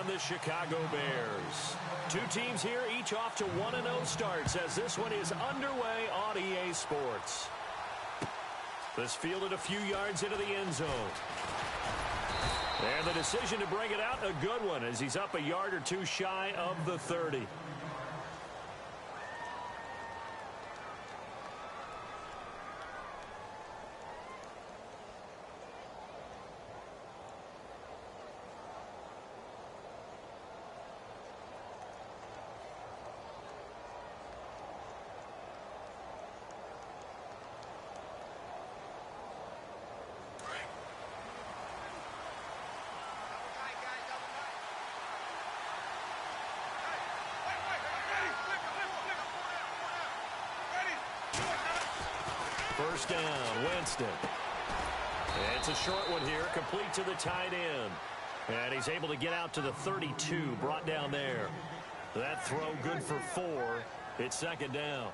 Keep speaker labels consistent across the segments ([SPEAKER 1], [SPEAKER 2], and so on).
[SPEAKER 1] and the Chicago Bears. Two teams here, each off to 1-0 starts as this one is underway on EA Sports. This fielded a few yards into the end zone. And the decision to bring it out, a good one, as he's up a yard or two shy of the 30. First down, Winston. It's a short one here, complete to the tight end. And he's able to get out to the 32, brought down there. That throw good for 4. It's second down.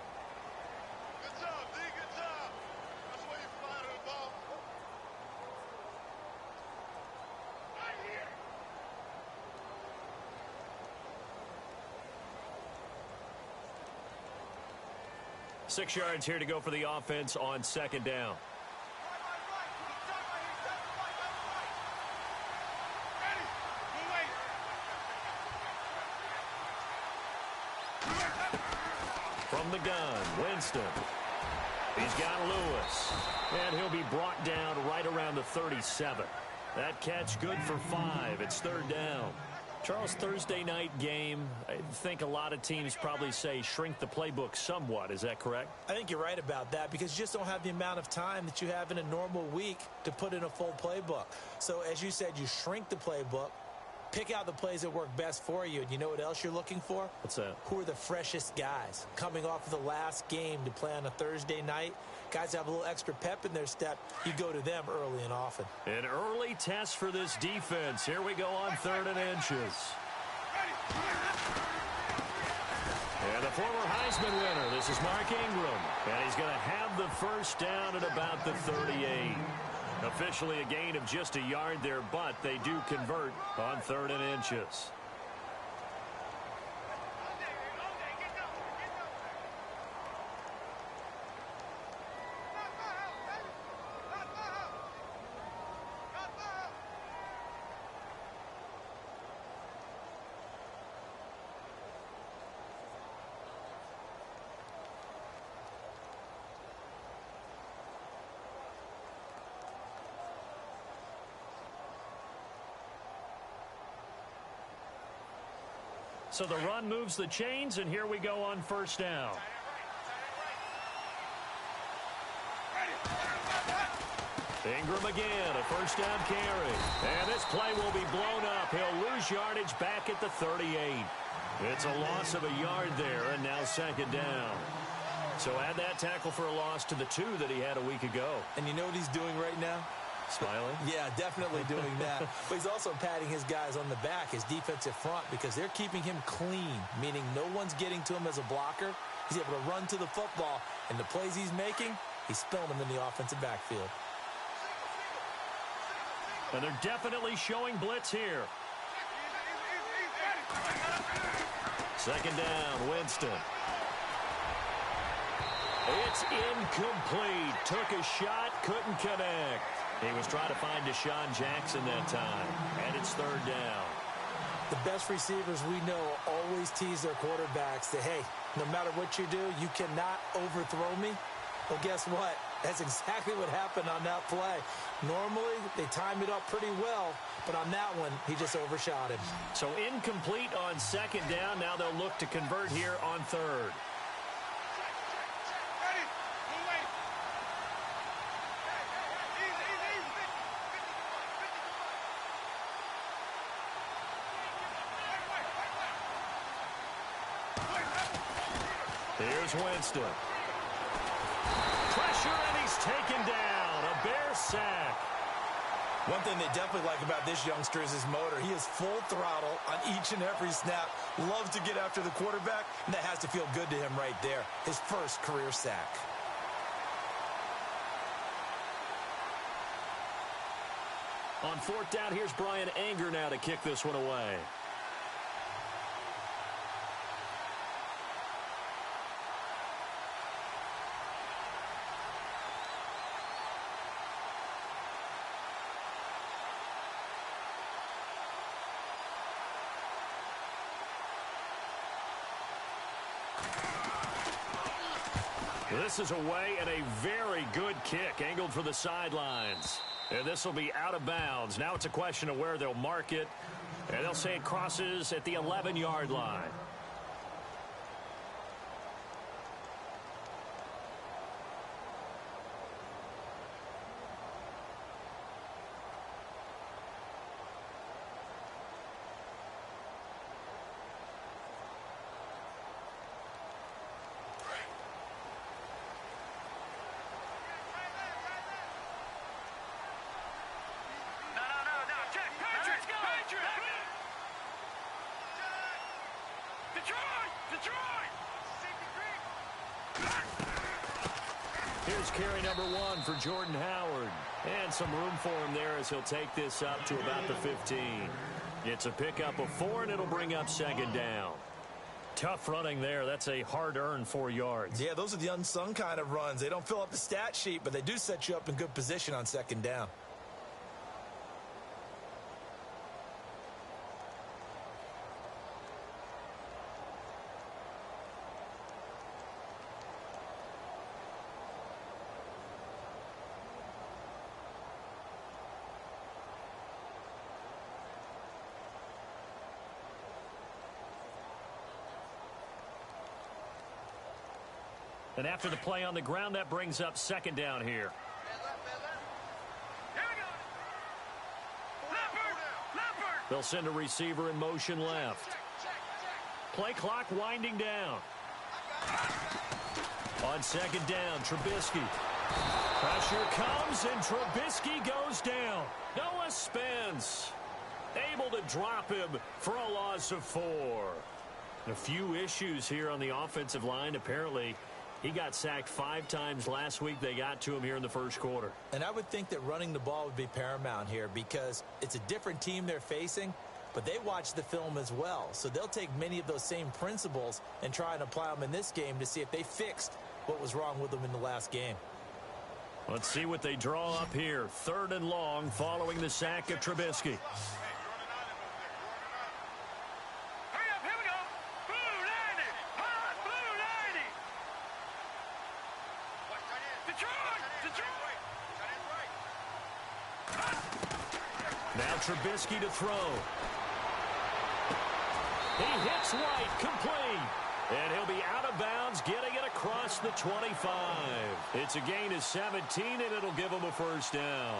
[SPEAKER 2] Good job, D. Good job. That's where you fired the ball. Right here.
[SPEAKER 1] 6 yards here to go for the offense on second down. From the gun, Winston. He's got Lewis. And he'll be brought down right around the 37. That catch good for 5. It's third down. Charles, Thursday night game, I think a lot of teams probably say shrink the playbook somewhat. Is that correct?
[SPEAKER 3] I think you're right about that because you just don't have the amount of time that you have in a normal week to put in a full playbook. So as you said, you shrink the playbook, pick out the plays that work best for you. And you know what else you're looking for?
[SPEAKER 1] What's that?
[SPEAKER 3] Who are the freshest guys coming off of the last game to play on a Thursday night? Guys have a little extra pep in their step. You go to them early and often.
[SPEAKER 1] An early test for this defense. Here we go on 3rd and inches. And the former Heisman winner, this is Mark Ingram. And he's going to have the first down at about the 38. Officially a gain of just a yard there, but they do convert on 3rd and inches. So the run moves the chains, and here we go on first down. Ingram again, a first down carry. And this play will be blown up. He'll lose yardage back at the 38. It's a loss of a yard there, and now second down. So add that tackle for a loss to the 2 that he had a week ago.
[SPEAKER 3] And you know what he's doing right now?
[SPEAKER 1] Smiling?
[SPEAKER 3] Yeah, definitely doing that. But he's also patting his guys on the back, his defensive front, because they're keeping him clean, meaning no one's getting to him as a blocker. He's able to run to the football, and the plays he's making, he's spilling them in the offensive backfield.
[SPEAKER 1] And they're definitely showing blitz here. Second down, Winston. It's incomplete. Took a shot, couldn't connect. He was trying to find Deshaun Jackson that time. And it's third down.
[SPEAKER 3] The best receivers we know always tease their quarterbacks that, hey, no matter what you do, you cannot overthrow me. Well, guess what? That's exactly what happened on that play. Normally, they time it up pretty well, but on that one, he just overshot him.
[SPEAKER 1] So incomplete on second down. Now they'll look to convert here on third. Here's Winston. Pressure, and he's taken down. A Bear sack.
[SPEAKER 3] One thing they definitely like about this youngster is his motor. He is full throttle on each and every snap. Loves to get after the quarterback, and that has to feel good to him right there. His first career sack.
[SPEAKER 1] On fourth down, here's Brian Anger now to kick this one away. This is away and a very good kick angled for the sidelines. And this will be out of bounds. Now it's a question of where they'll mark it. And they'll say it crosses at the 11-yard line. Here's carry number 1 for Jordan Howard. And some room for him there as he'll take this up to about the 15. It's a pickup of 4, and it'll bring up second down. Tough running there. That's a hard-earned 4 yards.
[SPEAKER 3] Yeah, those are the unsung kind of runs. They don't fill up the stat sheet, but they do set you up in good position on second down.
[SPEAKER 1] And after the play on the ground, that brings up second down here. They'll send a receiver in motion left. Play clock winding down. On second down, Trubisky. Pressure comes, and Trubisky goes down. Noah Spence able to drop him for a loss of 4. A few issues here on the offensive line. Apparently, he got sacked 5 times last week. They got to him here in the first quarter.
[SPEAKER 3] And I would think that running the ball would be paramount here because it's a different team they're facing, but they watch the film as well. So they'll take many of those same principles and try and apply them in this game to see if they fixed what was wrong with them in the last game.
[SPEAKER 1] Let's see what they draw up here. 3rd and long following the sack of Trubisky. Now Trubisky to throw. He hits White, complete. And he'll be out of bounds, getting it across the 25. It's a gain of 17, and it'll give him a first down.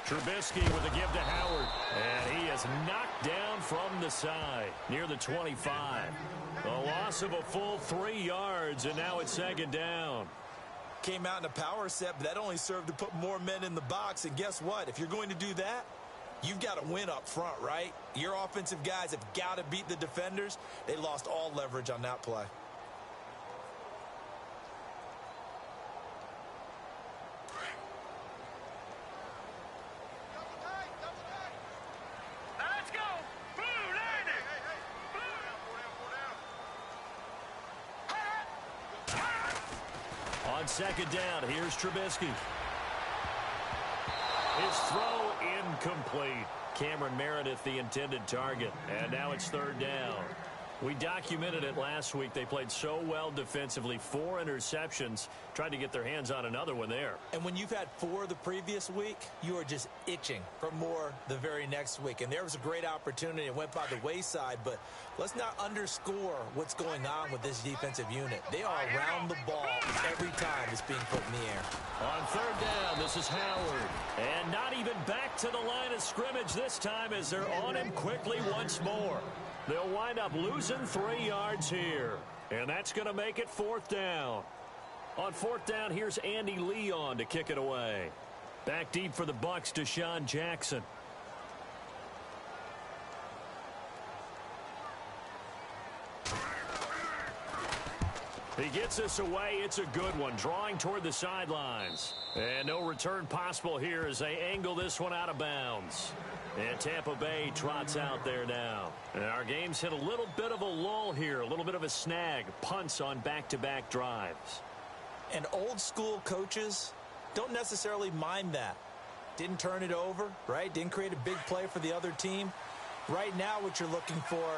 [SPEAKER 1] Trubisky with a give to Howard. And he is knocked down from the side near the 25. A loss of a full 3 yards, and now it's second down.
[SPEAKER 3] Came out in a power set, but that only served to put more men in the box. And guess what? If you're going to do that, you've got to win up front, right? Your offensive guys have got to beat the defenders. They lost all leverage on that play.
[SPEAKER 1] Second down, here's Trubisky. His throw incomplete. Cameron Meredith, the intended target. And now it's 3rd down. We documented it last week. They played so well defensively. 4 interceptions. Tried to get their hands on another one there.
[SPEAKER 3] And when you've had 4 the previous week, you are just itching for more the very next week. And there was a great opportunity. It went by the wayside. But let's not underscore what's going on with this defensive unit. They are around the ball every time it's being put in the air.
[SPEAKER 1] On 3rd down, this is Howard. And not even back to the line of scrimmage this time as they're on him quickly once more. They'll wind up losing 3 yards here. And that's going to make it 4th down. On 4th down, here's Andy Leon to kick it away. Back deep for the Bucs, Deshaun Jackson. He gets this away. It's a good one, drawing toward the sidelines. And no return possible here as they angle this one out of bounds. And Tampa Bay trots out there now. And our game's hit a little bit of a lull here, a little bit of a snag. Punts on back-to-back drives.
[SPEAKER 3] And old-school coaches don't necessarily mind that. Didn't turn it over, right? Didn't create a big play for the other team. Right now what you're looking for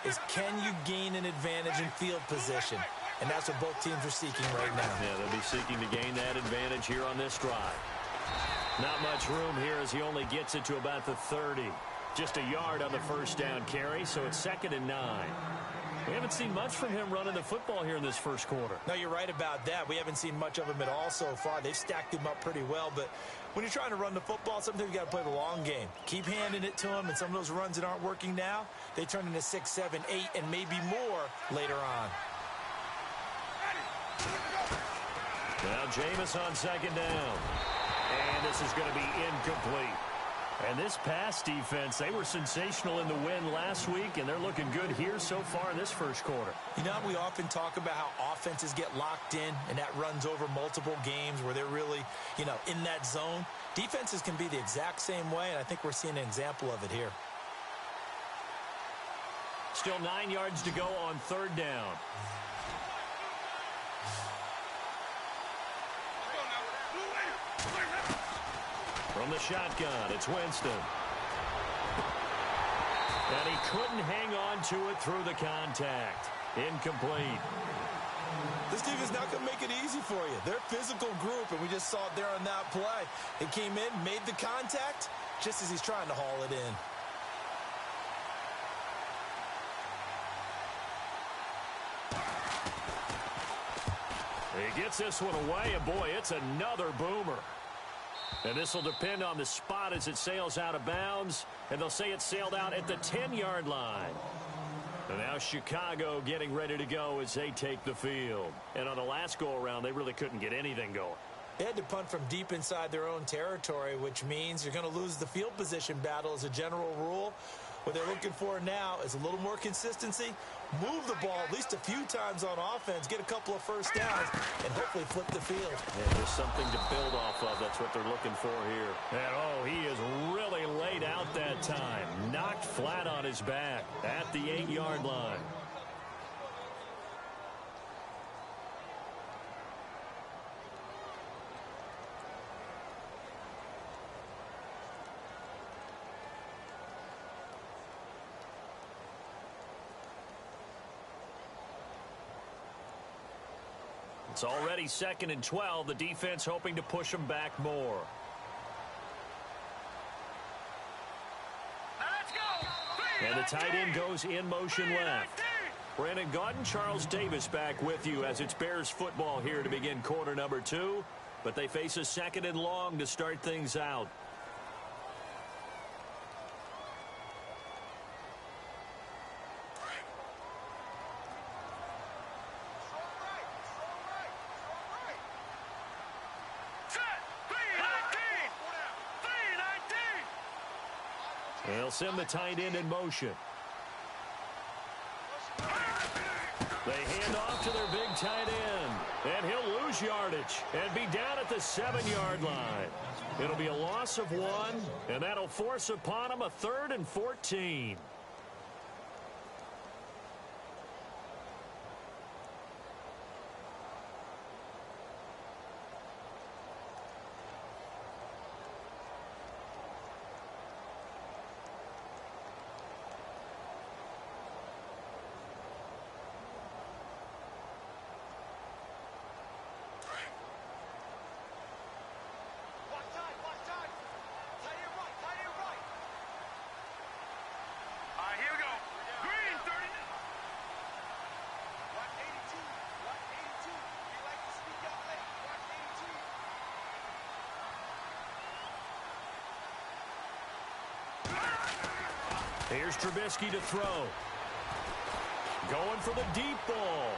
[SPEAKER 3] is, can you gain an advantage in field position? And that's what both teams are seeking right now.
[SPEAKER 1] Yeah, they'll be seeking to gain that advantage here on this drive. Not much room here as he only gets it to about the 30. Just a yard on the first down carry, so it's 2nd and 9. We haven't seen much from him running the football here in this first quarter.
[SPEAKER 3] No, you're right about that. We haven't seen much of him at all so far. They've stacked him up pretty well, but when you're trying to run the football, sometimes you got to play the long game. Keep handing it to him, and some of those runs that aren't working now, they turn into 6, 7, 8, and maybe more later on.
[SPEAKER 1] Now Jameis on 2nd down. And this is going to be incomplete. And this pass defense, they were sensational in the win last week, and they're looking good here so far in this first quarter.
[SPEAKER 3] You know, we often talk about how offenses get locked in, and that runs over multiple games where they're really, in that zone. Defenses can be the exact same way, and I think we're seeing an example of it here.
[SPEAKER 1] Still 9 yards to go on 3rd down. From the shotgun, it's Winston. And he couldn't hang on to it through the contact. Incomplete.
[SPEAKER 3] This team is not going to make it easy for you. They're a physical group, and we just saw it there on that play. They came in, made the contact, just as he's trying to haul it in.
[SPEAKER 1] He gets this one away, and boy, it's another boomer. And this will depend on the spot as it sails out of bounds. And they'll say it sailed out at the 10-yard line. And now Chicago getting ready to go as they take the field. And on the last go-around, they really couldn't get anything going.
[SPEAKER 3] They had to punt from deep inside their own territory, which means you're going to lose the field position battle as a general rule. What they're looking for now is a little more consistency, move the ball at least a few times on offense, get a couple of first downs, and hopefully flip the field.
[SPEAKER 1] And there's something to build off of. That's what they're looking for here. And, he is really laid out that time. Knocked flat on his back at the 8-yard line. It's already 2nd and 12. The defense hoping to push them back more.
[SPEAKER 2] Let's go!
[SPEAKER 1] And the tight end goes in motion left. Brandon Gaudin, Charles Davis back with you as it's Bears football here to begin quarter number 2. But they face a 2nd and long to start things out. They'll send the tight end in motion. They hand off to their big tight end. And he'll lose yardage and be down at the 7-yard line. It'll be a loss of 1, and that'll force upon him a 3rd and 14. Here's Trubisky to throw. Going for the deep ball.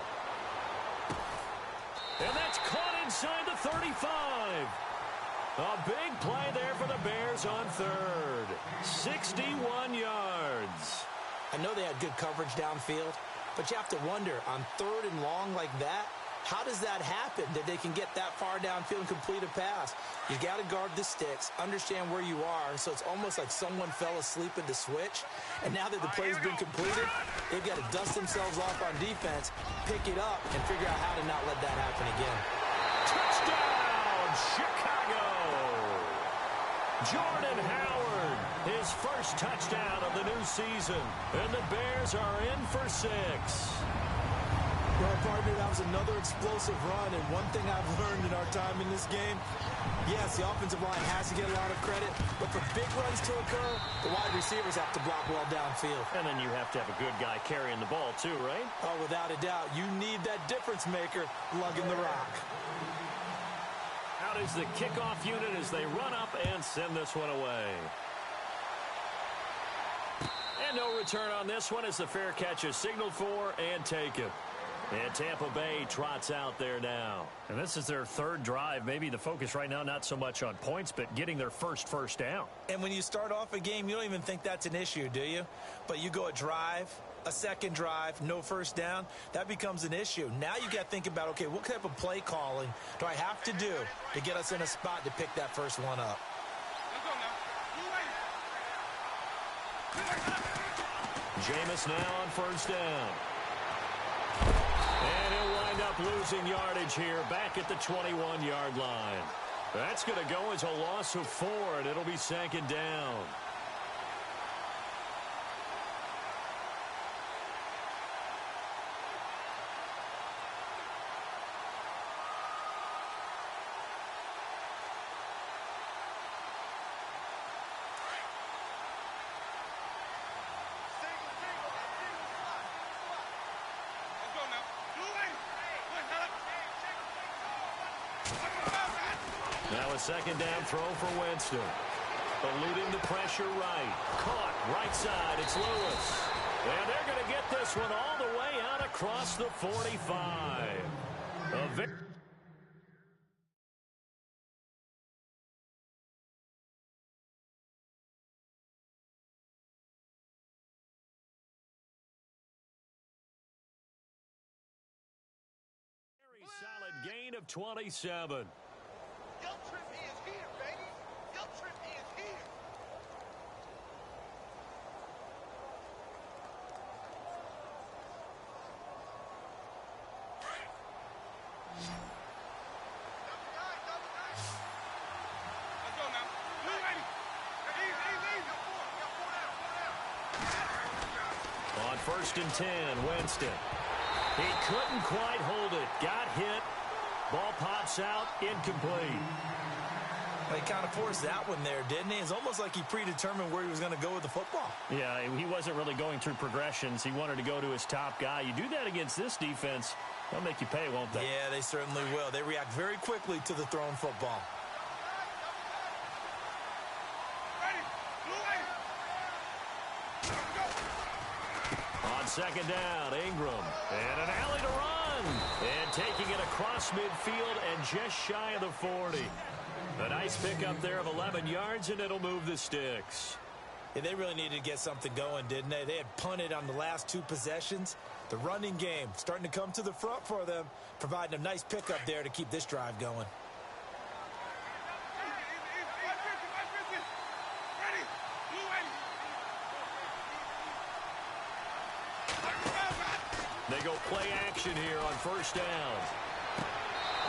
[SPEAKER 1] And that's caught inside the 35. A big play there for the Bears on 3rd. 61 yards.
[SPEAKER 3] I know they had good coverage downfield, But you have to wonder, on 3rd and long like that, how does that happen that they can get that far downfield and complete a pass? You got to guard the sticks, understand where you are, so it's almost like someone fell asleep at the switch, and now that the play's been completed, they've got to dust themselves off on defense, pick it up, and figure out how to not let that happen again.
[SPEAKER 1] Touchdown, Chicago! Jordan Howard, his first touchdown of the new season, and the Bears are in for 6.
[SPEAKER 3] Well, partner, that was another explosive run, and one thing I've learned in our time in this game, yes, the offensive line has to get a lot of credit, but for big runs to occur, the wide receivers have to block well downfield.
[SPEAKER 1] And then you have to have a good guy carrying the ball too, right?
[SPEAKER 3] Oh, without a doubt. You need that difference maker lugging the rock.
[SPEAKER 1] Out is the kickoff unit as they run up and send this one away. And no return on this one as the fair catch is signaled for and taken. And Tampa Bay trots out there now.
[SPEAKER 4] And this is their 3rd drive. Maybe the focus right now not so much on points, but getting their first down.
[SPEAKER 3] And when you start off a game, you don't even think that's an issue, do you? But you go a drive, a second drive, no first down, that becomes an issue. Now you got to think about, okay, what type of play calling do I have to do to get us in a spot to pick that first one up?
[SPEAKER 1] Jameis now on first down. And he'll wind up losing yardage here back at the 21-yard line. That's going to go as a loss of 4, and it'll be 2nd down. Now a 2nd down throw for Winston. Eluding the pressure right. Caught right side. It's Lewis. And they're going to get this one all the way out across the 45. Very solid gain of 27.
[SPEAKER 2] Guilt trip is here, baby. Guilt trip is here. Let's go now. You ready? Easy.
[SPEAKER 1] On 1st and 10, Winston. He couldn't quite hold it. Got hit. Ball pops out. Incomplete.
[SPEAKER 3] Well, he kind of forced that one there, didn't he? It's almost like he predetermined where he was going to go with the football.
[SPEAKER 4] Yeah, he wasn't really going through progressions. He wanted to go to his top guy. You do that against this defense, they'll make you pay, won't they?
[SPEAKER 3] Yeah, they certainly will. They react very quickly to the thrown football.
[SPEAKER 1] On 2nd down, Ingram. And an alley to run. And taking it across midfield and just shy of the 40. A nice pickup there of 11 yards, and it'll move the sticks.
[SPEAKER 3] Yeah, they really needed to get something going, didn't they? They had punted on the last 2 possessions. The running game starting to come to the front for them, providing a nice pickup there to keep this drive going.
[SPEAKER 1] They go play action here on 1st down.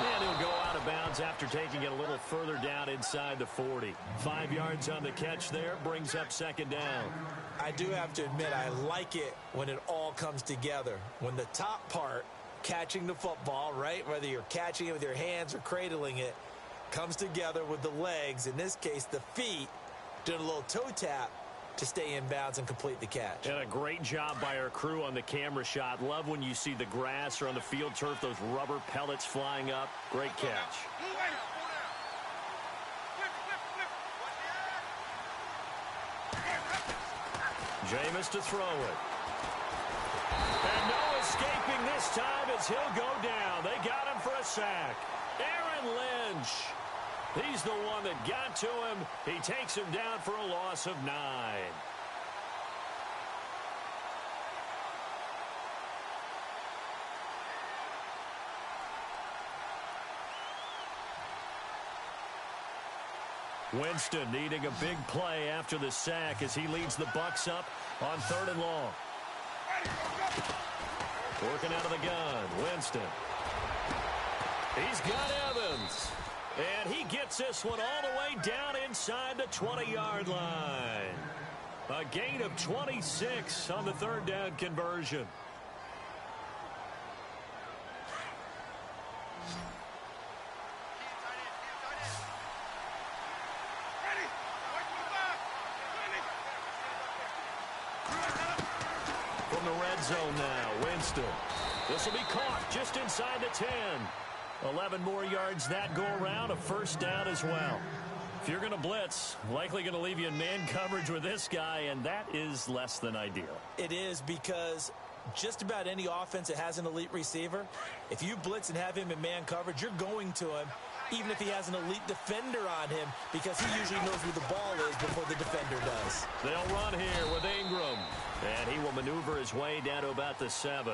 [SPEAKER 1] And he'll go out of bounds after taking it a little further down inside the 40. 5 yards on the catch there, brings up 2nd down.
[SPEAKER 3] I do have to admit, I like it when it all comes together. When the top part, catching the football, right, whether you're catching it with your hands or cradling it, comes together with the legs, in this case the feet, doing a little toe tap to stay in bounds and complete the catch.
[SPEAKER 1] And a great job by our crew on the camera shot. Love when you see the grass or on the field turf, those rubber pellets flying up. Great catch. Jameis to throw it. And no escaping this time as he'll go down. They got him for a sack. Aaron Lynch. He's the one that got to him. He takes him down for a loss of 9. Winston needing a big play after the sack as he leads the Bucs up on 3rd and long. Working out of the gun, Winston. He's got Evans. And he gets this one all the way down inside the 20-yard line. A gain of 26 on the 3rd down conversion. From the red zone now, Winston. This will be caught just inside the 10. 11 more yards that go around, a 1st down as well. If you're going to blitz, likely going to leave you in man coverage with this guy, and that is less than ideal.
[SPEAKER 3] It is, because just about any offense that has an elite receiver, if you blitz and have him in man coverage, you're going to him, even if he has an elite defender on him, because he usually knows where the ball is before the defender does.
[SPEAKER 1] They'll run here with Ingram, and he will maneuver his way down to about the 7.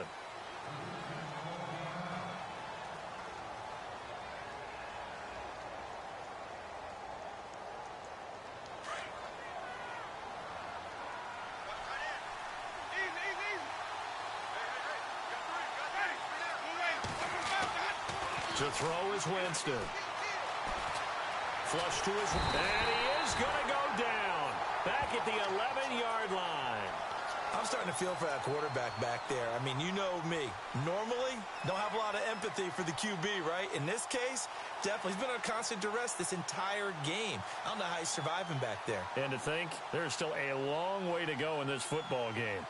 [SPEAKER 1] To throw is Winston. Flush to his... And he is going to go down. Back at the 11-yard line.
[SPEAKER 3] I'm starting to feel for that quarterback back there. I mean, you know me. Normally, don't have a lot of empathy for the QB, right? In this case, definitely. He's been under constant duress this entire game. I don't know how he's surviving back there.
[SPEAKER 4] And to think, there's still a long way to go in this football game.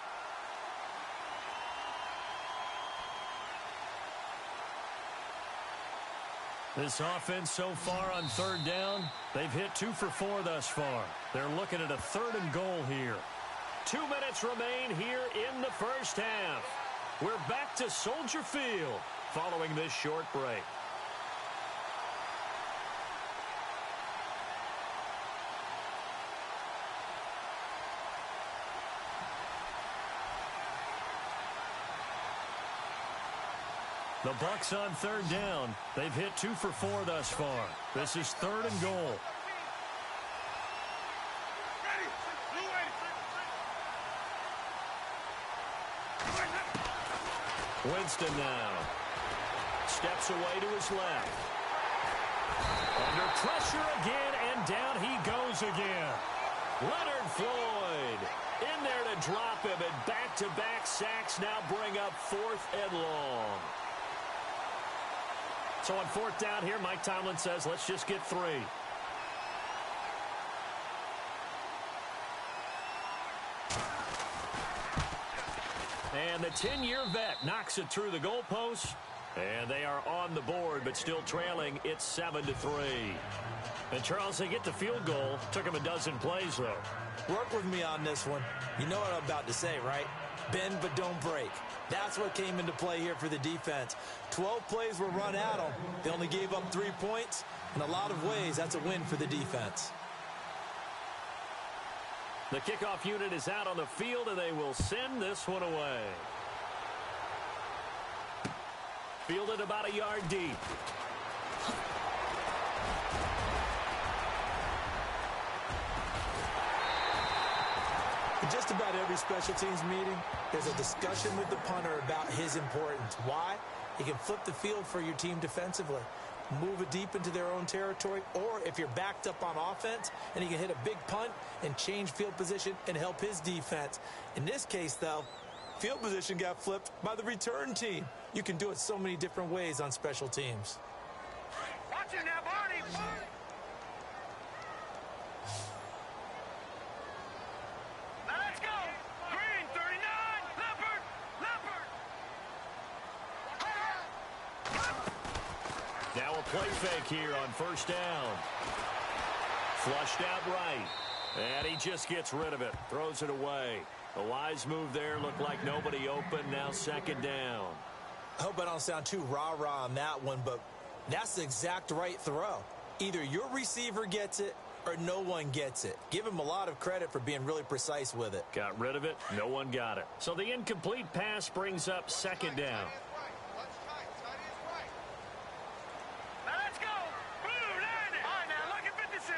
[SPEAKER 4] This offense so far on 3rd down, they've hit 2 for 4 thus far. They're looking at a 3rd and goal here.
[SPEAKER 1] 2 minutes remain here in the 1st half. We're back to Soldier Field following this short break. The Bucs on 3rd down. They've hit 2 for 4 thus far. This is 3rd and goal. Winston now. Steps away to his left. Under pressure again, and down he goes again. Leonard Floyd in there to drop him, and back-to-back sacks now bring up 4th and long. So on 4th down here, Mike Tomlin says, let's just get 3. And the 10-year vet knocks it through the goalpost. And they are on the board, but still trailing. It's 7-3. And, Charles, they get the field goal. Took them a dozen plays, though.
[SPEAKER 3] Work with me on this one. You know what I'm about to say, right? Bend but don't break. That's what came into play here for the defense. 12 plays were run at them. They only gave up 3 points. In a lot of ways, that's a win for the defense.
[SPEAKER 1] The kickoff unit is out on the field, and they will send this one away. Fielded about a yard deep.
[SPEAKER 3] In just about every special teams meeting, there's a discussion with the punter about his importance. Why? He can flip the field for your team defensively, move it deep into their own territory, or if you're backed up on offense, and he can hit a big punt and change field position and help his defense. In this case, though, field position got flipped by the return team. You can do it so many different ways on special teams.
[SPEAKER 2] Watch it now, Barney! Now let's go! Green, 39! Leopard! Leopard!
[SPEAKER 1] Now a play fake here on 1st down. Flushed out right. And he just gets rid of it. Throws it away. A wise move there. Looked like nobody open. Now 2nd down.
[SPEAKER 3] I hope I don't sound too rah-rah on that one, but that's the exact right throw. Either your receiver gets it or no one gets it. Give him a lot of credit for being really precise with it.
[SPEAKER 1] Got rid of it. No one got it. So the incomplete pass brings up 2nd down.
[SPEAKER 2] Now let's go! Blue, 90! All right, now look at 56.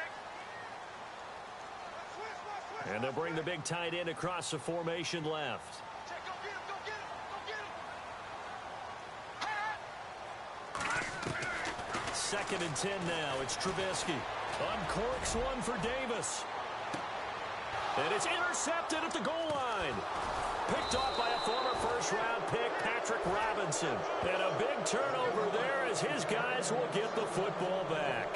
[SPEAKER 1] And they'll bring the big tight end across the formation left.
[SPEAKER 2] Check, go get him, go get him, go get him.
[SPEAKER 1] Second and 10 now. It's Trubisky. Uncorks one for Davis. And it's intercepted at the goal line. Picked off by a former first-round pick, Patrick Robinson. And a big turnover there as his guys will get the football back.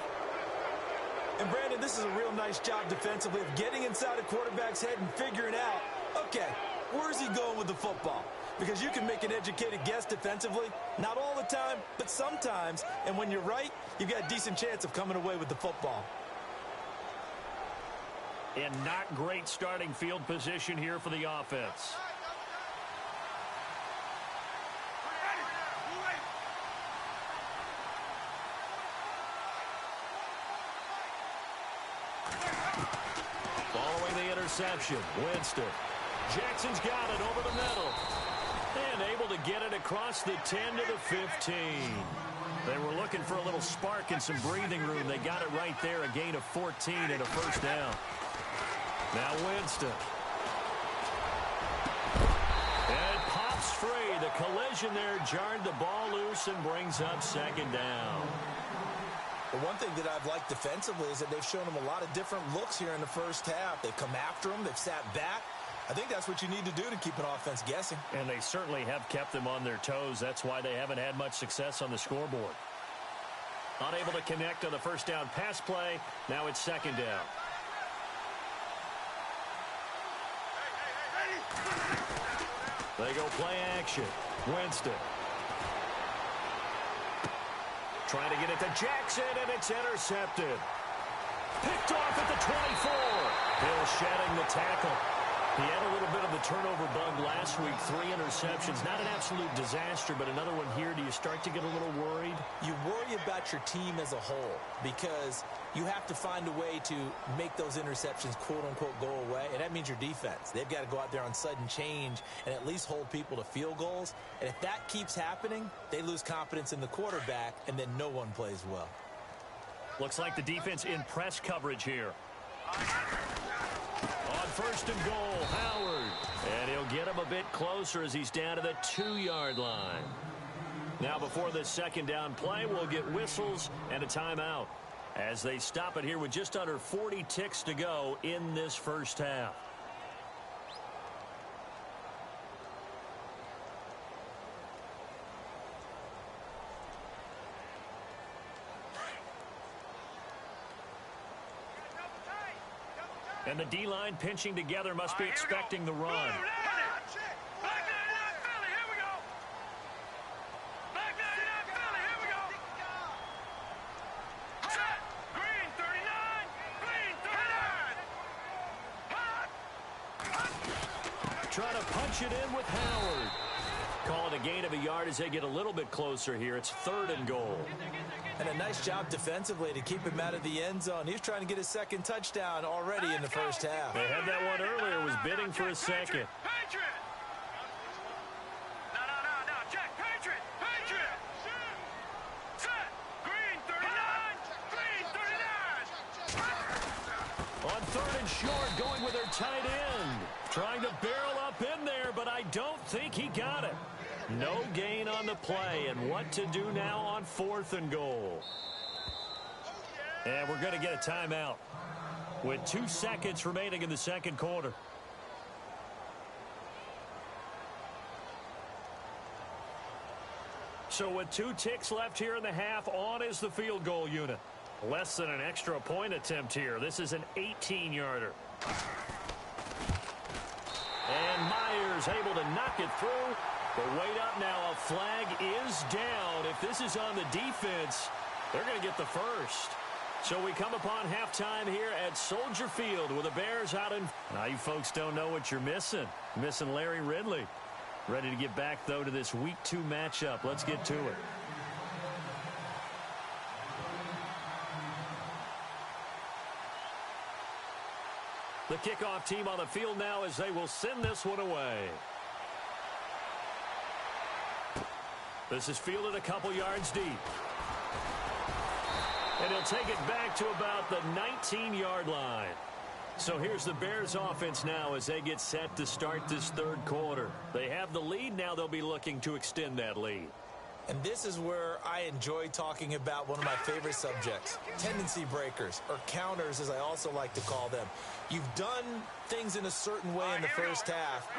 [SPEAKER 3] And, Brandon, this is a real nice job defensively of getting inside a quarterback's head and figuring out, okay, where's he going with the football? Because you can make an educated guess defensively. Not all the time, but sometimes. And when you're right, you've got a decent chance of coming away with the football.
[SPEAKER 1] And not great starting field position here for the offense. Following the interception, Winston. Jackson's got it over the middle. And able to get it across the 10 to the 15. They were looking for a little spark and some breathing room. They got it right there, a gain of 14 and a first down. Now Winston. And it pops free. The collision there jarred the ball loose and brings up second down.
[SPEAKER 3] The one thing that I've liked defensively is that they've shown them a lot of different looks here in the first half. They've come after them. They've sat back. I think that's what you need to do to keep an offense guessing.
[SPEAKER 1] And they certainly have kept them on their toes. That's why they haven't had much success on the scoreboard. Unable to connect on the first down pass play. Now it's second down. They go play action. Winston. Trying to get it to Jackson, and it's intercepted. Picked off at the 24. Hill shedding the tackle. He had a little bit of the turnover bug last week. 3 interceptions. Not an absolute disaster, but another one here. Do you start to get a little worried?
[SPEAKER 3] You worry about your team as a whole because you have to find a way to make those interceptions, quote-unquote, go away, and that means your defense. They've got to go out there on sudden change and at least hold people to field goals. And if that keeps happening, they lose confidence in the quarterback, and then no one plays well.
[SPEAKER 1] Looks like the defense in press coverage here. On first and goal, Howard. And he'll get him a bit closer as he's down to the 2-yard line. Now before this second down play, we'll get whistles and a timeout as they stop it here with just under 40 ticks to go in this first half. And the D-line pinching together must be expecting the run. Trying to punch it in with Howard. Call it a gain of a yard as they get a little bit closer here. It's third and goal.
[SPEAKER 3] And a nice job defensively to keep him out of the end zone. He was trying to get his second touchdown already in the first half.
[SPEAKER 1] They had that one earlier, was bidding for a second.
[SPEAKER 2] Patriot! No, check, Patriot! Patriot! Set! Green 39! Green 39!
[SPEAKER 1] On third and short, going with their tight end. Trying to barrel up in there, but I don't think he got it. No gain on the play, and what to do now on fourth and goal. And we're going to get a timeout with 2 seconds remaining in the second quarter. So with 2 ticks left here in the half, on is the field goal unit. Less than an extra point attempt here. This is an 18-yarder. And Myers able to knock it through. But wait up now, a flag is down. If this is on the defense, they're going to get the first. So we come upon halftime here at Soldier Field with the Bears out in. Now you folks don't know what you're missing. Missing Larry Ridley. Ready to get back, though, to this Week 2 matchup. Let's get to it. The kickoff team on the field now as they will send this one away. This is fielded a couple yards deep. And he'll take it back to about the 19-yard line. So here's the Bears offense now as they get set to start this third quarter. They have the lead. Now they'll be looking to extend that lead.
[SPEAKER 3] And this is where I enjoy talking about one of my favorite subjects, tendency breakers, or counters as I also like to call them. You've done things in a certain way in the first half,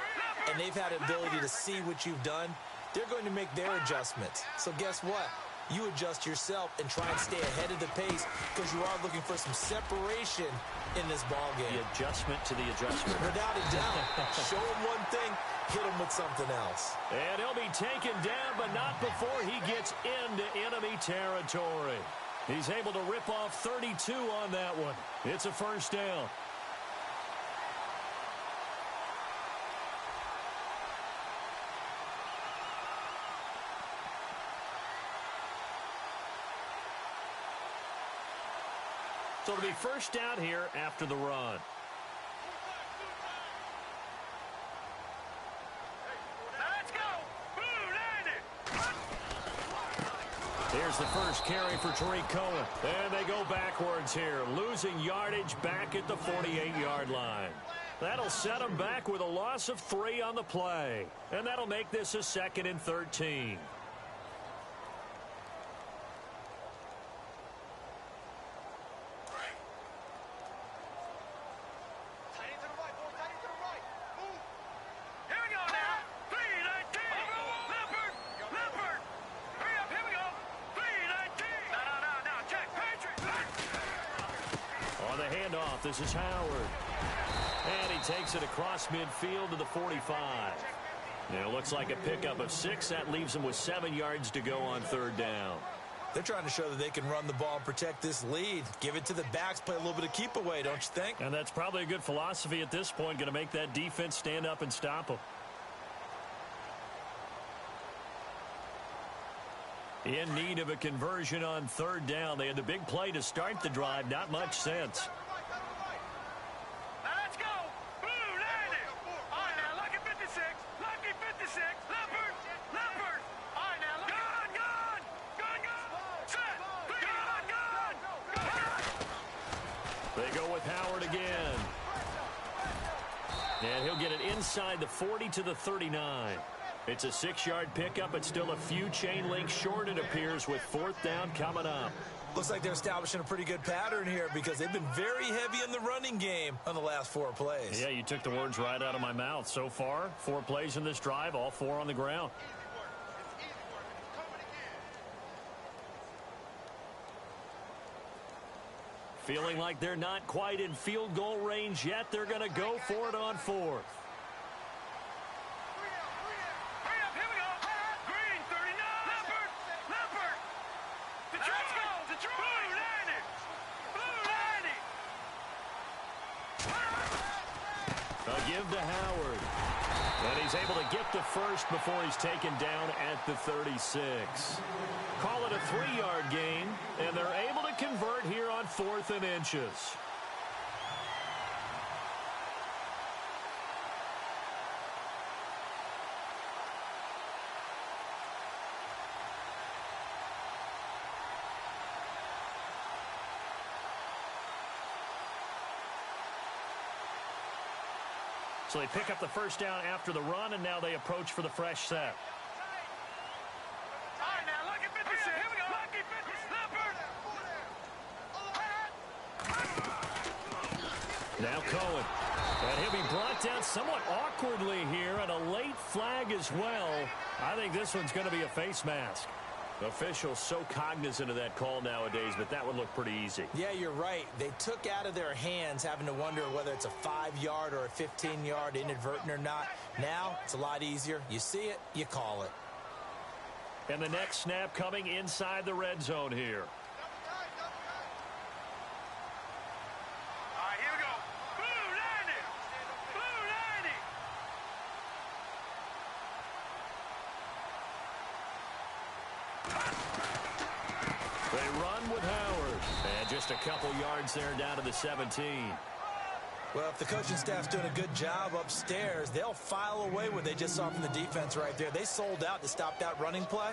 [SPEAKER 3] and they've had an ability to see what you've done. They're going to make their adjustments. So guess what? You adjust yourself and try and stay ahead of the pace because you are looking for some separation in this ball game.
[SPEAKER 1] The adjustment to the adjustment.
[SPEAKER 3] Without a doubt. Show him one thing, hit him with something else.
[SPEAKER 1] And he'll be taken down, but not before he gets into enemy territory. He's able to rip off 32 on that one. It's a first down. So it'll be first down here after the run.
[SPEAKER 2] Let's go!
[SPEAKER 1] Here's the first carry for Tariq Cohen. And they go backwards here, losing yardage back at the 48-yard line. That'll set them back with a loss of 3 on the play. And that'll make this a 2nd and 13. This is Howard. And he takes it across midfield to the 45. And it looks like a pickup of 6. That leaves him with 7 yards to go on third down.
[SPEAKER 3] They're trying to show that they can run the ball and protect this lead. Give it to the backs, play a little bit of keep away, don't you think?
[SPEAKER 1] And that's probably a good philosophy at this point, going to make that defense stand up and stop them. In need of a conversion on third down. They had the big play to start the drive. Not much sense. They go with Howard again. And he'll get it inside the 40 to the 39. It's a 6-yard pickup, but still a few chain links short, it appears, with fourth down coming up.
[SPEAKER 3] Looks like they're establishing a pretty good pattern here because they've been very heavy in the running game on the last 4 plays.
[SPEAKER 1] Yeah, you took the words right out of my mouth. So far, 4 plays in this drive, all 4 on the ground. Feeling like they're not quite in field goal range yet. They're going to go for it on 4th. They'll give to Howard. And he's able to get the first before he's taken down at the 36. Call it a 3-yard gain, and they're able to convert here on 4th and inches. So they pick up the first down after the run, and now they approach for the fresh set. Now Cohen. And he'll be brought down somewhat awkwardly here, and a late flag as well. I think this one's going to be a face mask. Officials so cognizant of that call nowadays, but that would look pretty easy.
[SPEAKER 3] Yeah, you're right. They took out of their hands having to wonder whether it's a 5-yard or a 15-yard inadvertent or not. Now, it's a lot easier. You see it, you call it.
[SPEAKER 1] And the next snap coming inside the red zone here. They run with Howard. And just a couple yards there down to the 17.
[SPEAKER 3] Well, if the coaching staff's doing a good job upstairs, they'll file away what they just saw from the defense right there. They sold out to stop that running play.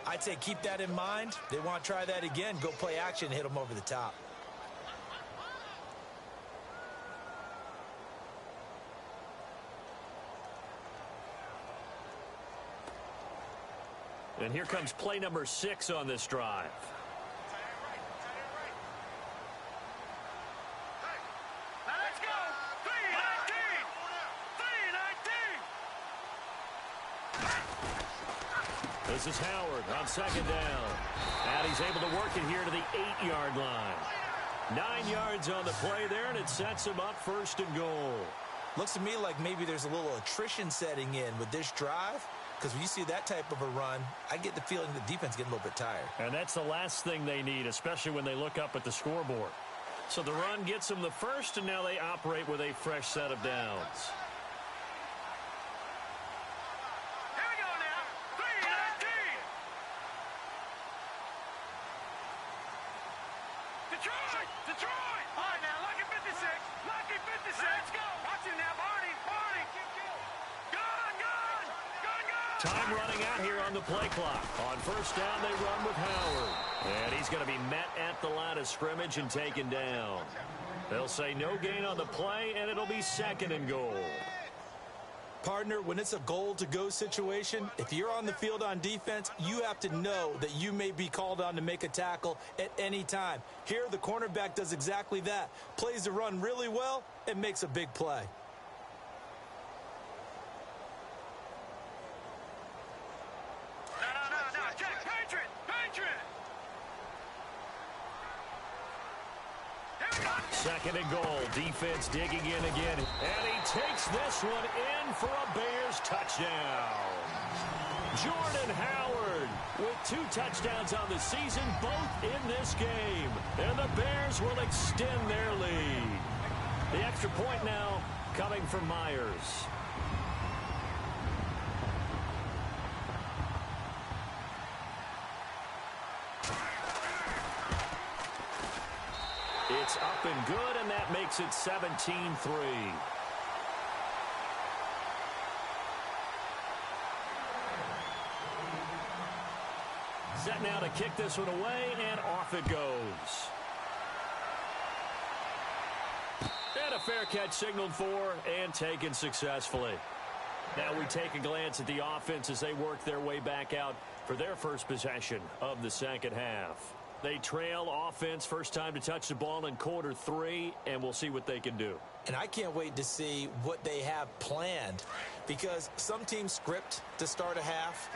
[SPEAKER 3] I'd say keep that in mind. They want to try that again. Go play action and hit them over the top.
[SPEAKER 1] And here comes play number 6 on this drive. This is Howard on second down. And he's able to work it here to the 8-yard line. 9 yards on the play there, and it sets him up first and goal.
[SPEAKER 3] Looks to me like maybe there's a little attrition setting in with this drive, because when you see that type of a run, I get the feeling the defense getting a little bit tired.
[SPEAKER 4] And that's the last thing they need, especially when they look up at the scoreboard.
[SPEAKER 1] So the run gets them the first, and now they operate with a fresh set of downs.
[SPEAKER 2] Detroit! All right, now, lucky 56. Lucky 56. Let's go. Watch it now, Barney. Gun.
[SPEAKER 1] Time running out here on the play clock. On first down, they run with Howard. And he's going to be met at the line of scrimmage and taken down. They'll say no gain on the play, and it'll be second and goal.
[SPEAKER 3] Partner, when it's a goal-to-go situation, if you're on the field on defense, you have to know that you may be called on to make a tackle at any time. Here, the cornerback does exactly that. Plays the run really well and makes a big play.
[SPEAKER 2] No. Check. Patriot.
[SPEAKER 1] Second and goal. Defense digging in again. And he takes this one in for a Bears touchdown. Jordan Howard with 2 touchdowns on the season, both in this game. And the Bears will extend their lead. The extra point now coming from Myers. It's up and good, and that makes it 17-3. Set now to kick this one away, and off it goes. And a fair catch signaled for and taken successfully. Now we take a glance at the offense as they work their way back out for their first possession of the second half. They trail offense, first time to touch the ball in quarter 3, and we'll see what they can do.
[SPEAKER 3] And I can't wait to see what they have planned, because some teams script to start a half.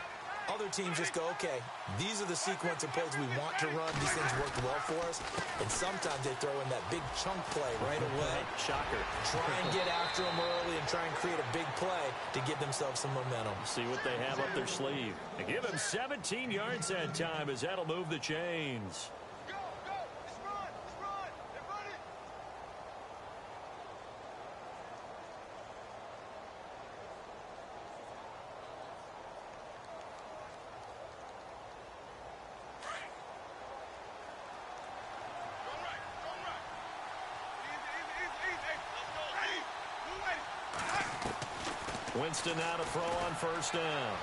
[SPEAKER 3] Other teams just go, okay, these are the sequence of plays we want to run. These things worked well for us. And sometimes they throw in that big chunk play right away.
[SPEAKER 1] Shocker.
[SPEAKER 3] Try and get after them early and try and create a big play to give themselves some momentum.
[SPEAKER 1] See what they have up their sleeve. And give them 17 yards that time, as that'll move the chains.
[SPEAKER 2] Go. Let's run. They're running.
[SPEAKER 1] Winston now to throw on first down.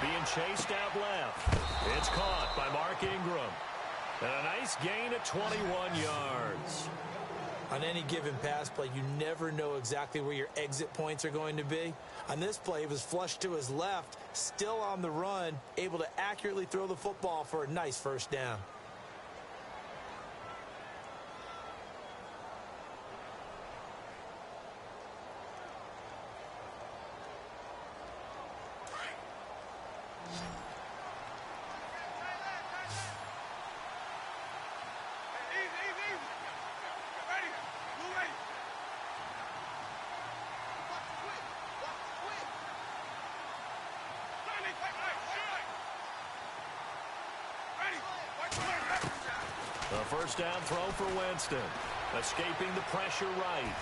[SPEAKER 1] Being chased out left. It's caught by Mark Ingram. And a nice gain of 21 yards.
[SPEAKER 3] On any given pass play, you never know exactly where your exit points are going to be. On this play, he was flushed to his left, still on the run, able to accurately throw the football for a nice first down.
[SPEAKER 1] The first down throw for Winston. Escaping the pressure right.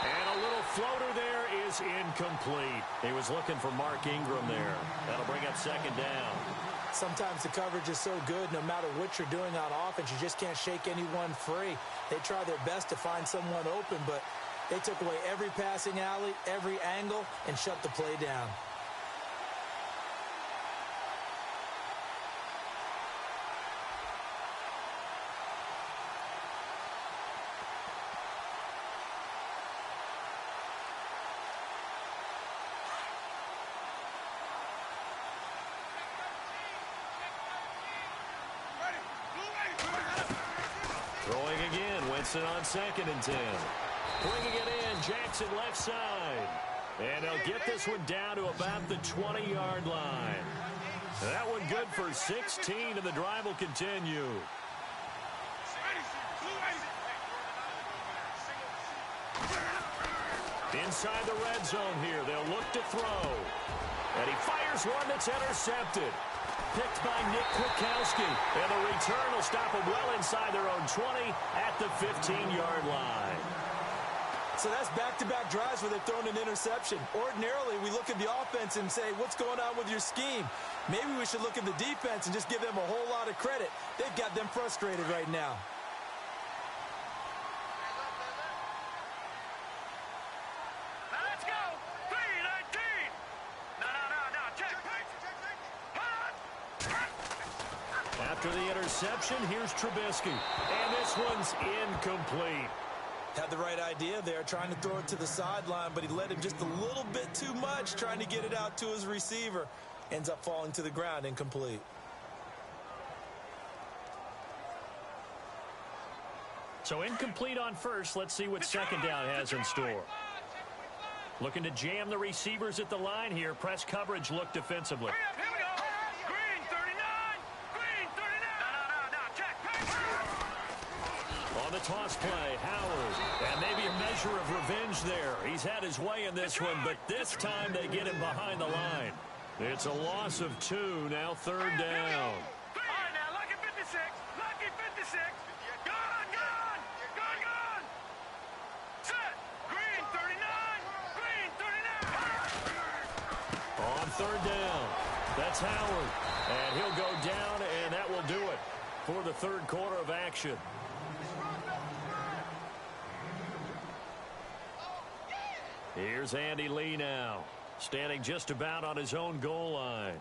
[SPEAKER 1] And a little floater there is incomplete. He was looking for Mark Ingram there. That'll bring up second down.
[SPEAKER 3] Sometimes the coverage is so good, no matter what you're doing on offense, you just can't shake anyone free. They try their best to find someone open, but they took away every passing alley, every angle, and shut the play down.
[SPEAKER 1] Winston on 2nd and 10. Bringing it in, Jackson left side. And they'll get this one down to about the 20-yard line. That one good for 16, and the drive will continue. Inside the red zone here, they'll look to throw. And he fires one that's intercepted. Picked by Nick Kwiatkowski. And the return will stop them well inside their own 20 at the 15-yard line.
[SPEAKER 3] So that's back-to-back drives where they've thrown an interception. Ordinarily, we look at the offense and say, what's going on with your scheme? Maybe we should look at the defense and just give them a whole lot of credit. They've got them frustrated right now.
[SPEAKER 2] Let's go. 3-19. No. Check.
[SPEAKER 1] After the interception, here's Trubisky. And this one's incomplete.
[SPEAKER 3] Had the right idea there, trying to throw it to the sideline, but he led him just a little bit too much, trying to get it out to his receiver. Ends up falling to the ground, incomplete.
[SPEAKER 4] So incomplete on first. Let's see what second down has in store. Looking to jam the receivers at the line here. Press coverage look defensively.
[SPEAKER 2] Here we go. Green 39. Green 39. No. Check.
[SPEAKER 1] On the toss play, Howard. And maybe a measure of revenge there. He's had his way in this one, but this time they get him behind the line. It's a loss of 2, now 3rd down.
[SPEAKER 2] All right, now, lucky 56. Lucky 56. Gone. Set. Green 39. Green 39.
[SPEAKER 1] On 3rd down, that's Howard. And he'll go down, and that will do it for the 3rd quarter of action. Here's Andy Lee now, standing just about on his own goal line.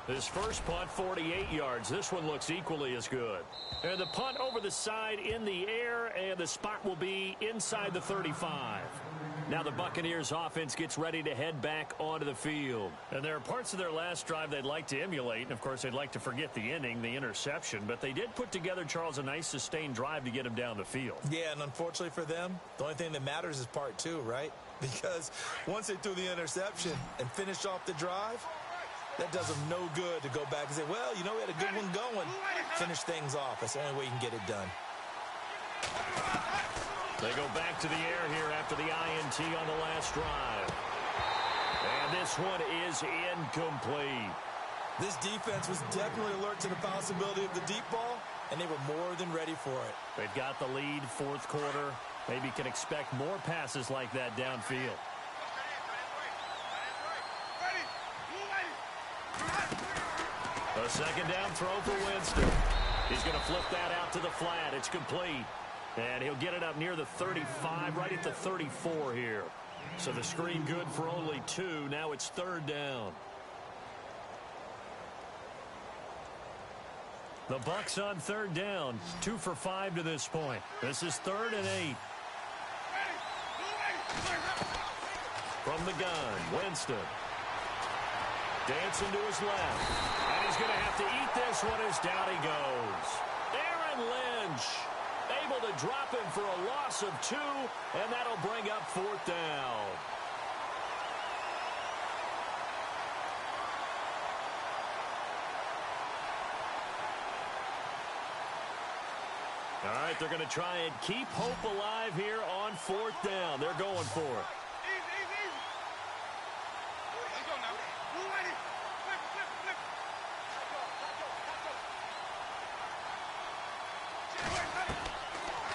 [SPEAKER 1] His first punt, 48 yards. This one looks equally as good. And the punt over the side in the air, and the spot will be inside the 35. Now the Buccaneers offense gets ready to head back onto the field. And there are parts of their last drive they'd like to emulate. And, of course, they'd like to forget the inning, the interception. But they did put together, Charles, a nice sustained drive to get him down the field.
[SPEAKER 3] Yeah, and unfortunately for them, the only thing that matters is part 2, right? Because once they threw the interception and finished off the drive, that does them no good to go back and say, well, you know, we had a good one going. Finish things off. That's the only way you can get it done.
[SPEAKER 1] They go back to the air here after the INT on the last drive. And this one is incomplete.
[SPEAKER 3] This defense was definitely alert to the possibility of the deep ball, and they were more than ready for it.
[SPEAKER 1] They've got the lead, 4th quarter. Maybe can expect more passes like that downfield. A 2nd down throw for Winston. He's going to flip that out to the flat. It's complete. And he'll get it up near the 35, right at the 34 here. So the screen good for only 2. Now it's 3rd down. The Bucs on 3rd down. 2 for 5 to this point. This is 3rd and 8. From the gun, Winston. Dancing to his left. And he's going to have to eat this one as down he goes. Aaron Lynch able to drop him for a loss of 2, and that'll bring up 4th down. All right, they're going to try and keep hope alive here on 4th down. They're going for it.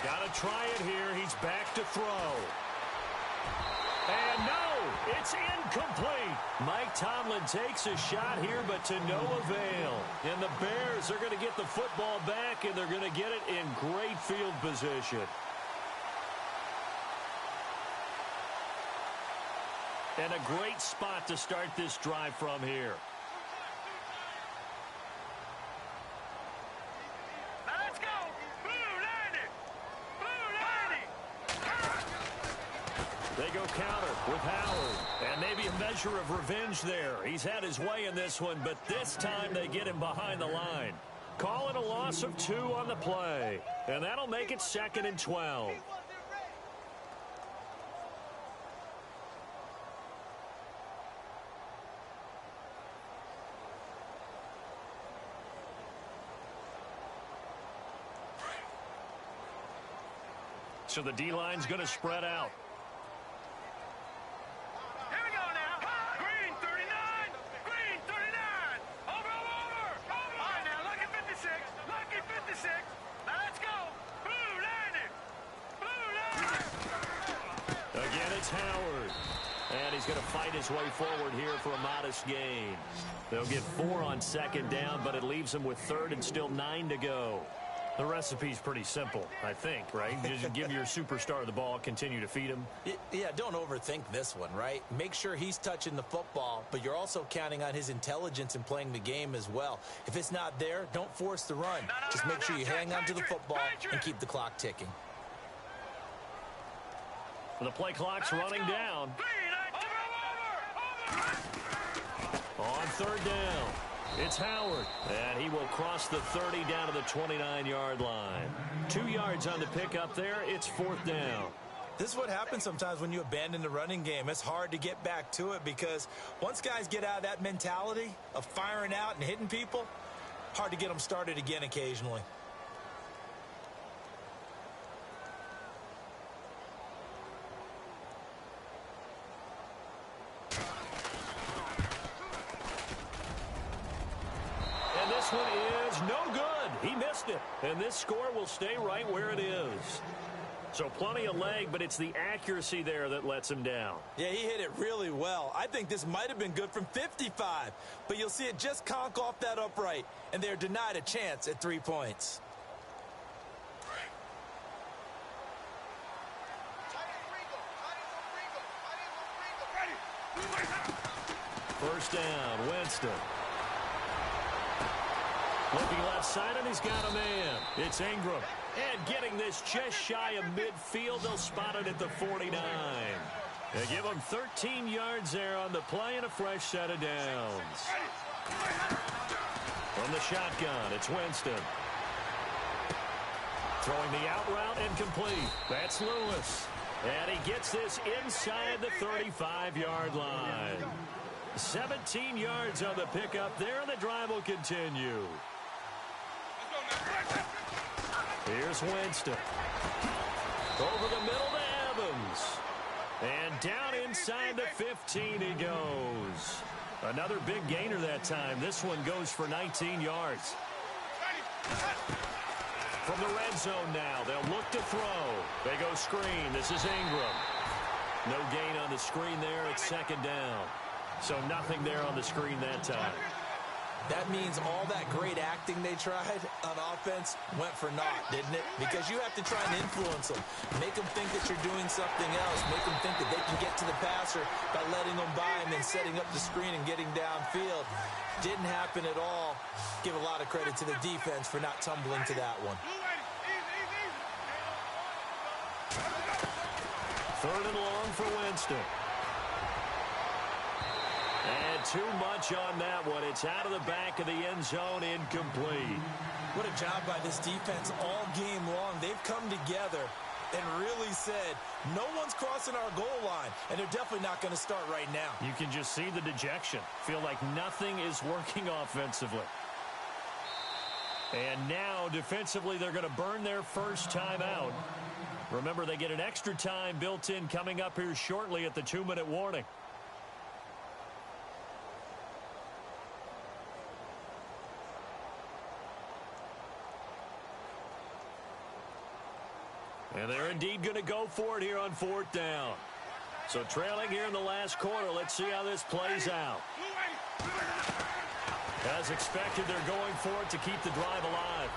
[SPEAKER 1] Got to try it here. He's back to throw. And no, it's incomplete. Mike Tomlin takes a shot here, but to no avail. And the Bears are going to get the football back, and they're going to get it in great field position. And a great spot to start this drive from here.
[SPEAKER 2] Let's go. Blue 90. Blue 90.
[SPEAKER 1] They go counter with Howard. And maybe a measure of revenge there. He's had his way in this one, but this time they get him behind the line. Call it a loss of 2 on the play. And that'll make it 2nd and 12. So the D-line's going to spread out.
[SPEAKER 2] Here we go now. Green 39. Green 39. Over. All right, now, lucky 56. Lucky 56. Now, let's go. Blue line.
[SPEAKER 1] Again, it's Howard. And he's going to fight his way forward here for a modest gain. They'll get 4 on 2nd down, but it leaves them with 3rd and still 9 to go.
[SPEAKER 4] The recipe's pretty simple, I think, right? Just give your superstar the ball, continue to feed him.
[SPEAKER 3] Yeah, don't overthink this one, right? Make sure he's touching the football, but you're also counting on his intelligence in playing the game as well. If it's not there, don't force the run. Just make sure you hang on to the football and keep the clock ticking.
[SPEAKER 4] The play clock's running down.
[SPEAKER 1] On 3rd down, it's Howard, and he will cross the 30 down to the 29-yard line. 2 yards on the pickup there. It's 4th down.
[SPEAKER 3] This is what happens sometimes when you abandon the running game. It's hard to get back to it because once guys get out of that mentality of firing out and hitting people, hard to get them started again occasionally.
[SPEAKER 1] This one is no good. He missed it. And this score will stay right where it is. So plenty of leg, but it's the accuracy there that lets him down.
[SPEAKER 3] Yeah, he hit it really well. I think this might have been good from 55. But you'll see it just conk off that upright. And they're denied a chance at 3 points.
[SPEAKER 1] First down, Winston. Looking left side, and he's got a man. It's Ingram. And getting this just shy of midfield, they'll spot it at the 49. They give him 13 yards there on the play and a fresh set of downs. From the shotgun, it's Winston. Throwing the out route and complete. That's Lewis. And he gets this inside the 35-yard line. 17 yards on the pickup there, and the drive will continue. Here's Winston. Over the middle to Evans. And down inside the 15 he goes. Another big gainer that time. This one goes for 19 yards. From the red zone now, they'll look to throw. They go screen. This is Ingram. No gain on the screen there. It's 2nd down. So nothing there on the screen that time.
[SPEAKER 3] That means all that great acting they tried on offense went for naught, didn't it? Because you have to try and influence them. Make them think that you're doing something else. Make them think that they can get to the passer by letting them by and then setting up the screen and getting downfield. Didn't happen at all. Give a lot of credit to the defense for not tumbling to that one.
[SPEAKER 1] 3rd and long for Winston. And too much on that one. It's out of the back of the end zone, incomplete.
[SPEAKER 3] What a job by this defense all game long. They've come together and really said, no one's crossing our goal line, and they're definitely not going to start right now.
[SPEAKER 4] You can just see the dejection. Feel like nothing is working offensively. And now, defensively, they're going to burn their first time out. Remember, they get an extra time built in coming up here shortly at the 2-minute warning. And they're indeed going to go for it here on 4th down. So trailing here in the last quarter, let's see how this plays out. As expected, they're going for it to keep the drive alive.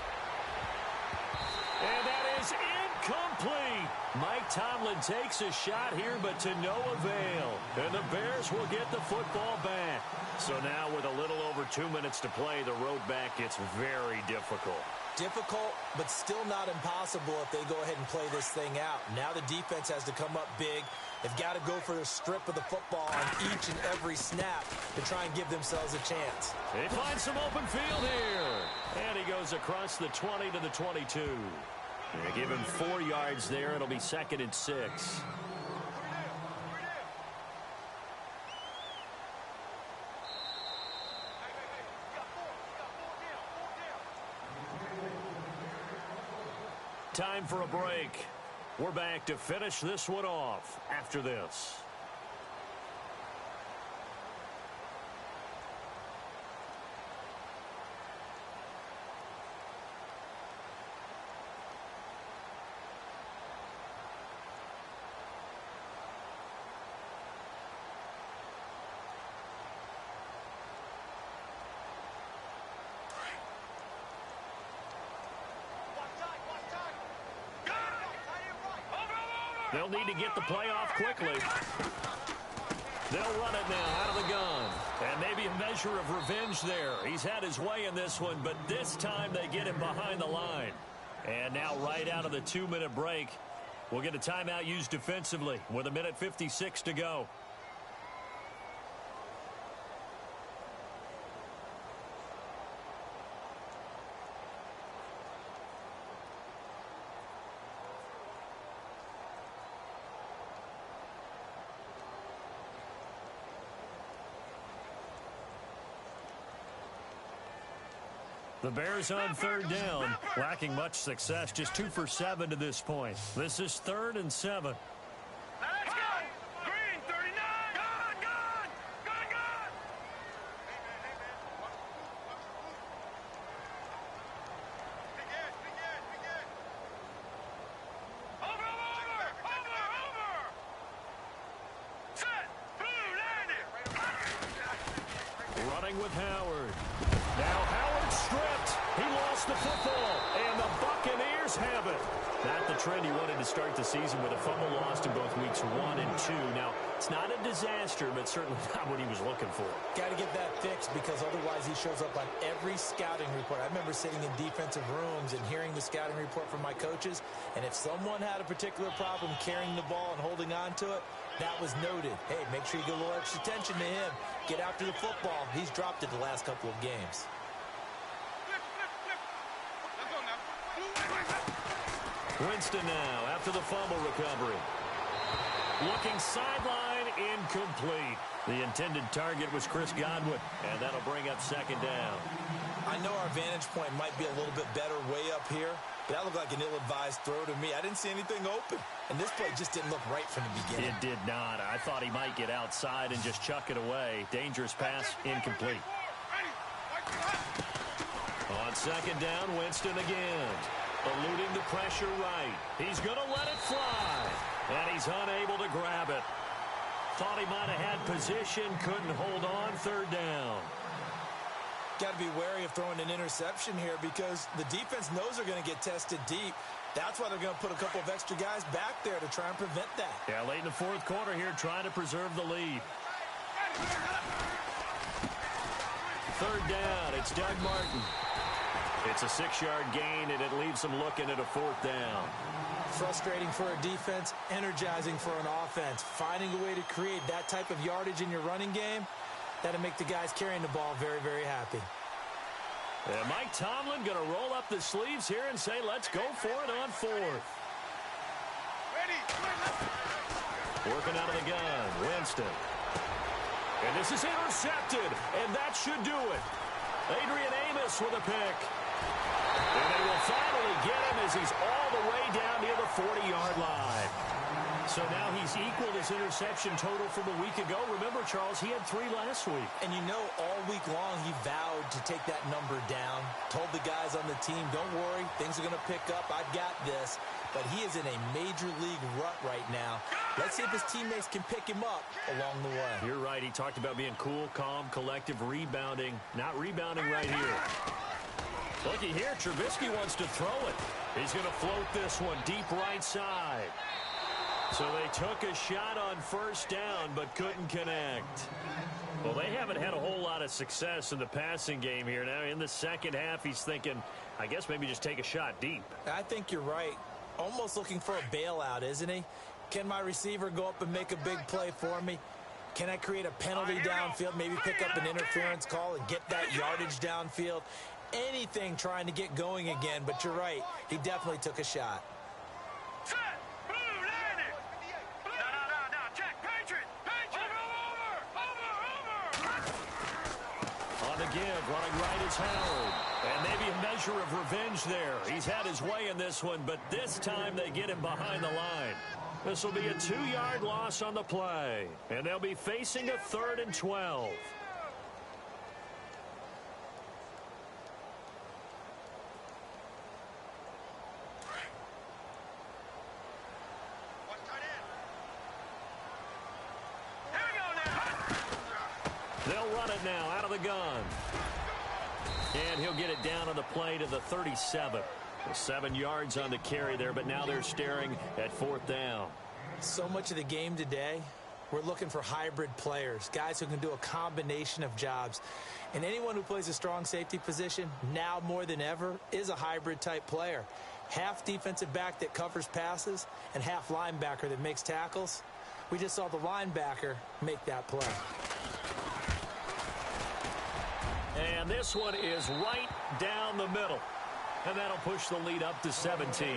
[SPEAKER 4] And that is incomplete. Mike Tomlin takes a shot here, but to no avail. And the Bears will get the football back. So now with a little over 2 minutes to play, the road back gets very difficult.
[SPEAKER 3] Difficult, but still not impossible if they go ahead and play this thing out. Now the defense has to come up big, They've got to go for a strip of the football on each and every snap to try and give themselves a chance.
[SPEAKER 4] They find some open field here. And he goes across the 20 to the 22. They give him 4 yards there. It'll be 2nd and 6. Time for a break. We're back to finish this one off after this. They'll need to get the play off quickly. They'll run it now out of the gun. And maybe a measure of revenge there. He's had his way in this one, but this time they get him behind the line. And now right out of the 2-minute break, we'll get a timeout used defensively with 1:56 to go. The Bears on 3rd down, lacking much success, just 2 for 7 to this point. This is 3rd and 7.
[SPEAKER 2] Let's go! Green, 39! Gone, gone! Gone, gone! Over! Set! Blue, landed!
[SPEAKER 4] Running with Howard. Now Howard stripped. He lost the football, and the Buccaneers have it. Not the trend he wanted to start the season with a fumble lost in both weeks 1 and 2. Now, it's not a disaster, but certainly not what he was looking for.
[SPEAKER 3] Got to get that fixed because otherwise he shows up on every scouting report. I remember sitting in defensive rooms and hearing the scouting report from my coaches, and if someone had a particular problem carrying the ball and holding on to it, that was noted. Hey, make sure you give a little extra attention to him. Get after the football. He's dropped it the last couple of games.
[SPEAKER 4] Winston now after the fumble recovery. Looking sideline, incomplete. The intended target was Chris Godwin, and that'll bring up 2nd down.
[SPEAKER 3] I know our vantage point might be a little bit better way up here, but that looked like an ill-advised throw to me. I didn't see anything open, and this play just didn't look right from the beginning.
[SPEAKER 4] It did not. I thought he might get outside and just chuck it away. Dangerous pass, incomplete. On 2nd down, Winston again. Eluding the pressure right. He's going to let it fly. And he's unable to grab it. Thought he might have had position, couldn't hold on. 3rd down.
[SPEAKER 3] Got to be wary of throwing an interception here because the defense knows they're going to get tested deep. That's why they're going to put a couple of extra guys back there to try and prevent that.
[SPEAKER 4] Yeah, late in the 4th quarter here, trying to preserve the lead. 3rd down, it's Doug Martin. It's a 6-yard gain, and it leaves them looking at a 4th down.
[SPEAKER 3] Frustrating for a defense, energizing for an offense. Finding a way to create that type of yardage in your running game, that'll make the guys carrying the ball very, very happy.
[SPEAKER 4] And Mike Tomlin going to roll up the sleeves here and say, let's go for it on 4th. Working out of the gun, Winston. And this is intercepted, and that should do it. Adrian Amos with a pick. And they will finally get him as he's all the way down near the 40-yard line. So now he's equaled his interception total from a week ago. Remember, Charles, he had 3 last week.
[SPEAKER 3] And you know, all week long he vowed to take that number down. Told the guys on the team, don't worry, things are going to pick up. I've got this. But he is in a major league rut right now. Let's see if his teammates can pick him up along the way.
[SPEAKER 4] You're right. He talked about being cool, calm, collective, rebounding. Not rebounding right here. Looky here, Trubisky wants to throw it. He's going to float this one deep right side. So they took a shot on 1st down but couldn't connect. Well, they haven't had a whole lot of success in the passing game here. Now in the 2nd half, he's thinking, I guess maybe just take a shot deep.
[SPEAKER 3] I think you're right. Almost looking for a bailout, isn't he? Can my receiver go up and make a big play for me? Can I create a penalty downfield, maybe pick up an interference call and get that yardage downfield? Anything trying to get going again, but you're right. He definitely took a shot.
[SPEAKER 2] Set. Blue, landing. No. Check. Patriot. Over.
[SPEAKER 4] On the give, running right is Howard. And maybe a measure of revenge there. He's had his way in this one, but this time they get him behind the line. This will be a 2-yard loss on the play. And they'll be facing a 3rd and 12. They'll run it now out of the gun. And he'll get it down on the play to the 37. 7 yards on the carry there, but now they're staring at 4th down.
[SPEAKER 3] So much of the game today, we're looking for hybrid players, guys who can do a combination of jobs. And anyone who plays a strong safety position, now more than ever, is a hybrid type player. Half defensive back that covers passes and half linebacker that makes tackles. We just saw the linebacker make that play.
[SPEAKER 4] And this one is right down the middle. And that'll push the lead up to 17.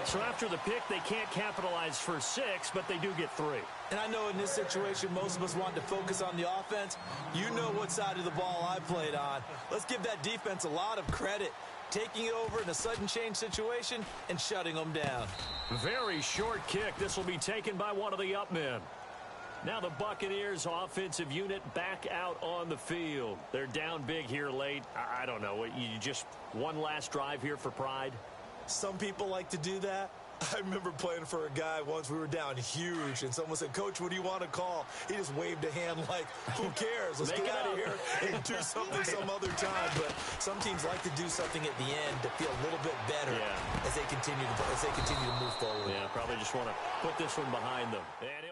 [SPEAKER 4] So after the pick, they can't capitalize for 6, but they do get 3.
[SPEAKER 3] And I know in this situation, most of us want to focus on the offense. You know what side of the ball I played on. Let's give that defense a lot of credit. Taking it over in a sudden change situation and shutting them down.
[SPEAKER 4] Very short kick. This will be taken by one of the up men. Now the Buccaneers offensive unit back out on the field. They're down big here late. I don't know. You just one last drive here for pride?
[SPEAKER 3] Some people like to do that. I remember playing for a guy once. We were down huge, and someone said, "Coach, what do you want to call?" He just waved a hand like, "Who cares? Let's get out of here and do something some other time." But some teams like to do something at the end to feel a little bit better as they continue to move forward.
[SPEAKER 4] Yeah, probably just want to put this one behind them. And